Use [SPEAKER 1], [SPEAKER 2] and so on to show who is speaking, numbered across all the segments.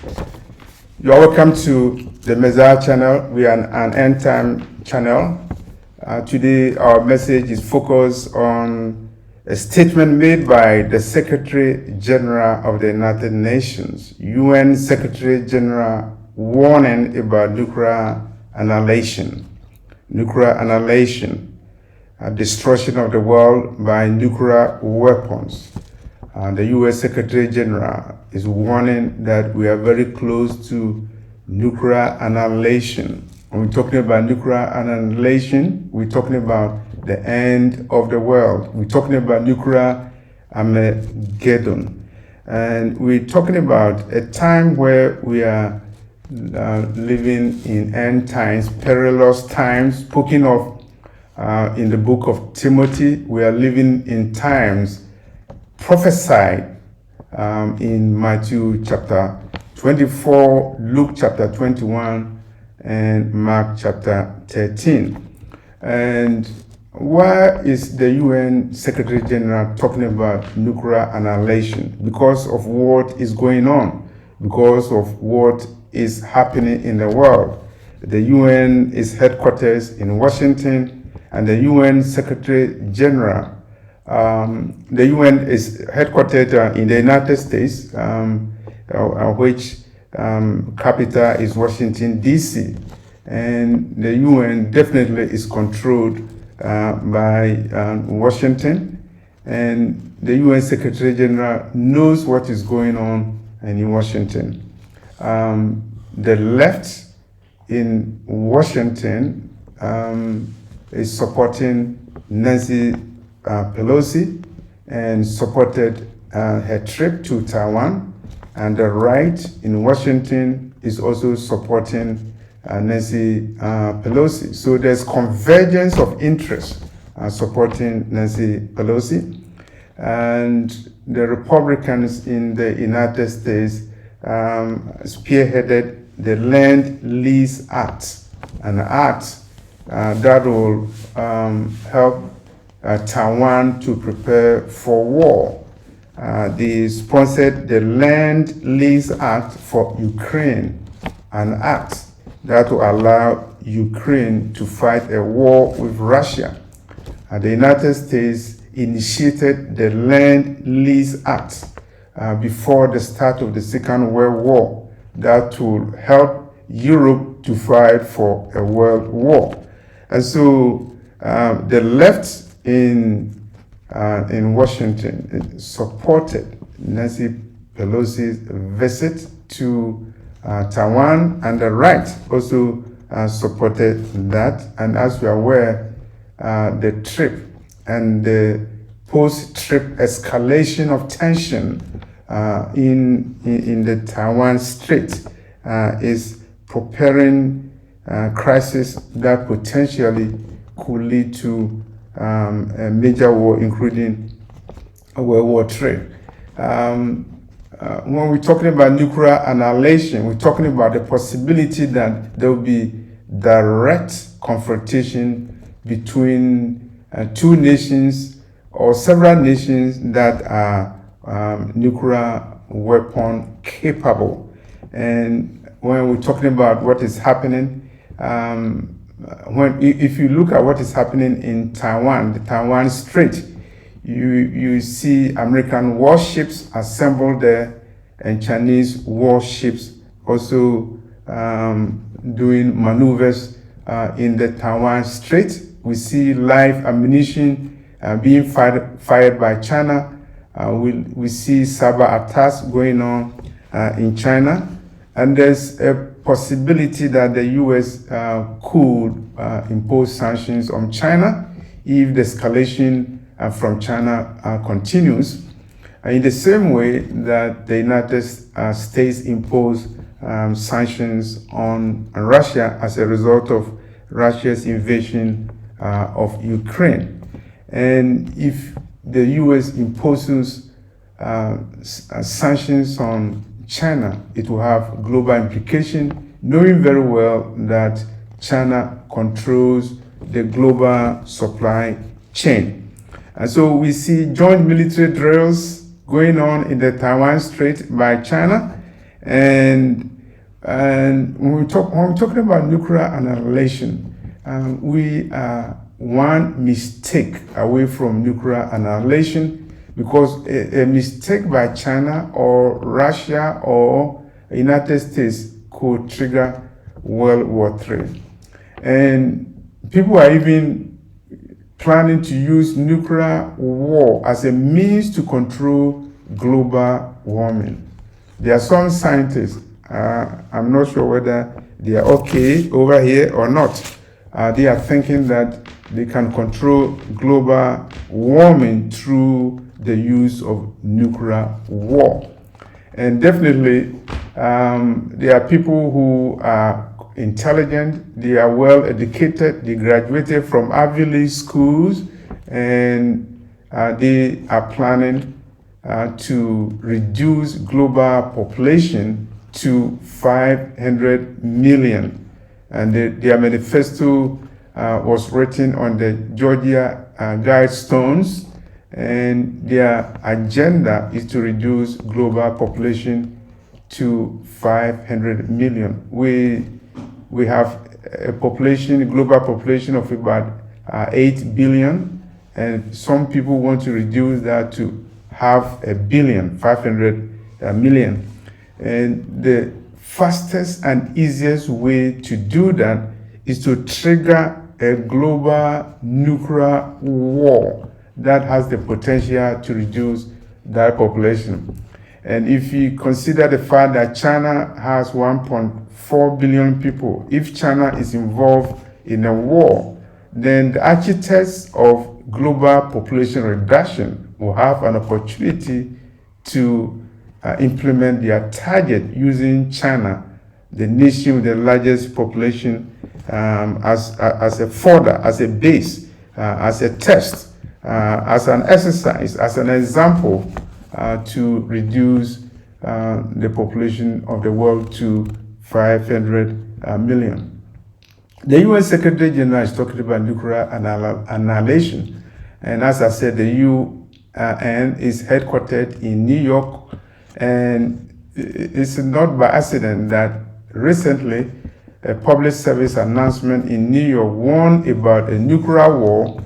[SPEAKER 1] You are welcome to the Messiah channel. We are an end time channel. Today, our message is focused on a statement made by the Secretary General of the United Nations, UN Secretary General, warning about nuclear annihilation. Nuclear annihilation, destruction of the world by nuclear weapons. The U.S. Secretary General is warning that we are very close to nuclear annihilation. When we're talking about nuclear annihilation, we're talking about the end of the world. We're talking about nuclear Armageddon. And we're talking about a time where we are living in end times, perilous times. Speaking of in the book of Timothy, we are living in times prophesied in Matthew chapter 24, Luke chapter 21, and Mark chapter 13. And why is the UN Secretary General talking about nuclear annihilation? Because of what is going on, because of what is happening in the world. The UN is headquarters in Washington, and the UN Secretary General, the UN is headquartered in the United States, which capital is Washington, D.C. And the UN definitely is controlled by Washington. And the UN Secretary General knows what is going on in Washington. The left in Washington is supporting Nancy Pelosi and supported her trip to Taiwan, and the right in Washington is also supporting Nancy Pelosi. So there's convergence of interest supporting Nancy Pelosi, and the Republicans in the United States spearheaded the Land Lease Act, an act that will help Taiwan to prepare for war. They sponsored the Land Lease Act for Ukraine, an act that will allow Ukraine to fight a war with Russia. The United States initiated the Land Lease Act before the start of the Second World War that will help Europe to fight for a world war. And so the left in Washington supported Nancy Pelosi's visit to Taiwan, and the right also supported that. And as we are aware, the trip and the post-trip escalation of tension in the Taiwan Strait is preparing crisis that potentially could lead to a major war, including World War III. When we're talking about nuclear annihilation, we're talking about the possibility that there will be direct confrontation between two nations or several nations that are nuclear weapon capable. And when we're talking about what is happening, if you look at what is happening in Taiwan, the Taiwan Strait, you see American warships assembled there and Chinese warships also doing maneuvers in the Taiwan Strait. We see live ammunition being fired by China. We see cyber attacks going on in China. And there's a possibility that the U.S. could impose sanctions on China if the escalation from China continues. In the same way that the United States imposed sanctions on Russia as a result of Russia's invasion of Ukraine. And if the U.S. imposes sanctions on China, it will have global implication, knowing very well that China controls the global supply chain. And so we see joint military drills going on in the Taiwan Strait by China, And when we're talking about nuclear annihilation, we are one mistake away from nuclear annihilation, because a mistake by China or Russia or United States could trigger World War III. And people are even planning to use nuclear war as a means to control global warming. There are some scientists, I'm not sure whether they are okay over here or not. They are thinking that they can control global warming through the use of nuclear war. And definitely, there are people who are intelligent, they are well educated, they graduated from Ivy League schools, and they are planning to reduce global population to 500 million. And their manifesto was written on the Georgia Guidestones, and their agenda is to reduce global population to 500 million. We have a global population of about 8 billion, and some people want to reduce that to 500 million, 500 million. And the fastest and easiest way to do that is to trigger a global nuclear war that has the potential to reduce that population. And if you consider the fact that China has 1.4 billion people, if China is involved in a war, then the architects of global population reduction will have an opportunity to implement their target using China, the nation with the largest population, as a fodder, as a base, as a test, as an exercise, as an example to reduce the population of the world to 500 million. The UN Secretary General is talking about nuclear annihilation. And as I said, the UN is headquartered in New York. And it's not by accident that recently a public service announcement in New York warned about a nuclear war,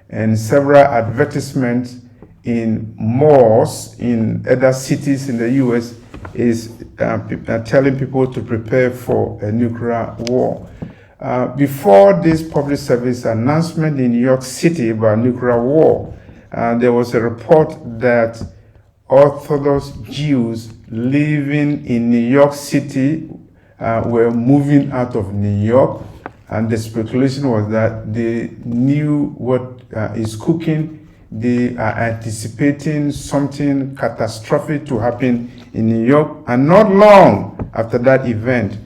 [SPEAKER 1] and several advertisements in malls in other cities in the US is telling people to prepare for a nuclear war. Before this public service announcement in New York City about nuclear war, there was a report that Orthodox Jews living in New York City were moving out of New York, and the speculation was that they knew what is cooking. They are anticipating something catastrophic to happen in New York, and not long after that event,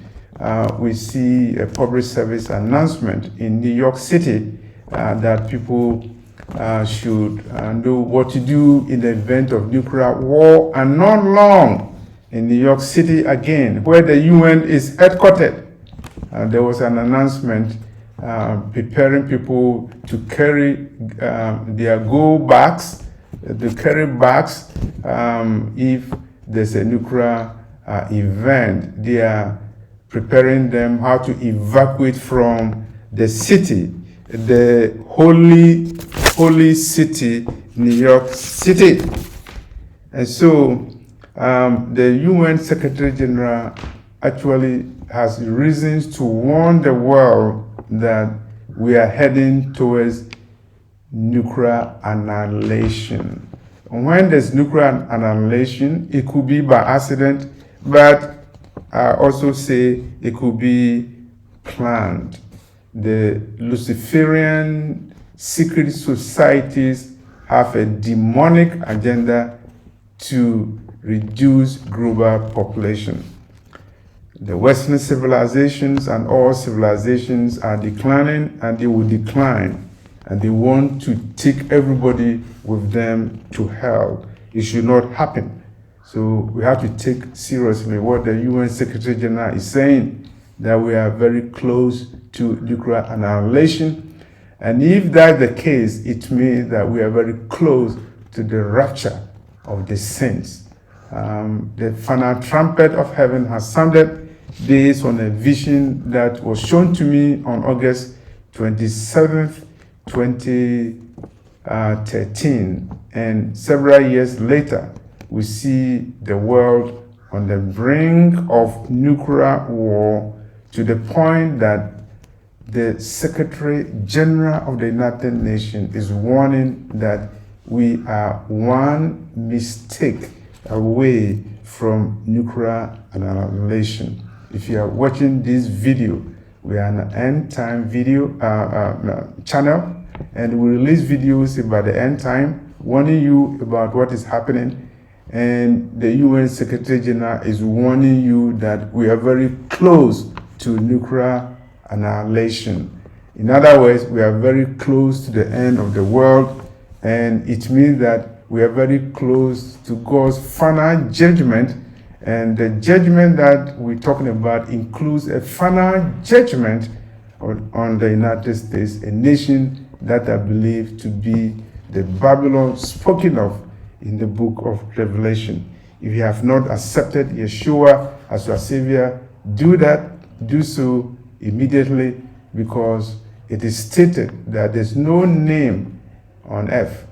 [SPEAKER 1] we see a public service announcement in New York City that people should know what to do in the event of nuclear war. And not long in New York City again, where the UN is headquartered, there was an announcement preparing people to carry their go bags, to carry bags if there's a nuclear event. They are preparing them how to evacuate from the city, the holy city, New York City. And so the UN Secretary General actually has reasons to warn the world that we are heading towards nuclear annihilation. When there's nuclear annihilation, it could be by accident, but I also say it could be planned. The Luciferian secret societies have a demonic agenda to reduce global population. The Western civilizations and all civilizations are declining, and they will decline, and they want to take everybody with them to hell. It should not happen. So we have to take seriously what the UN Secretary General is saying, that we are very close to nuclear annihilation. And if that's the case, it means that we are very close to the rapture of the saints. The final trumpet of heaven has sounded based on a vision that was shown to me on August 27th, 2013. And several years later, we see the world on the brink of nuclear war, to the point that the Secretary General of the United Nations is warning that we are one mistake away from nuclear annihilation. If you are watching this video, we are an end time video channel, and we release videos about the end time, warning you about what is happening. And the UN Secretary General is warning you that we are very close to nuclear annihilation. In other words, we are very close to the end of the world, and it means that we are very close to God's final judgment. And the judgment that we're talking about includes a final judgment on the United States, a nation that I believe to be the Babylon spoken of in the book of Revelation. If you have not accepted Yeshua as your Savior, do that, do so immediately, because it is stated that there's no name on earth,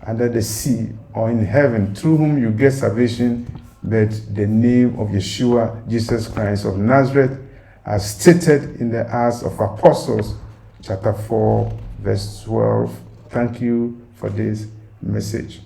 [SPEAKER 1] under the sea, or in heaven through whom you get salvation but the name of Yeshua, Jesus Christ of Nazareth, as stated in the Acts of Apostles, chapter 4, verse 12. Thank you for this message.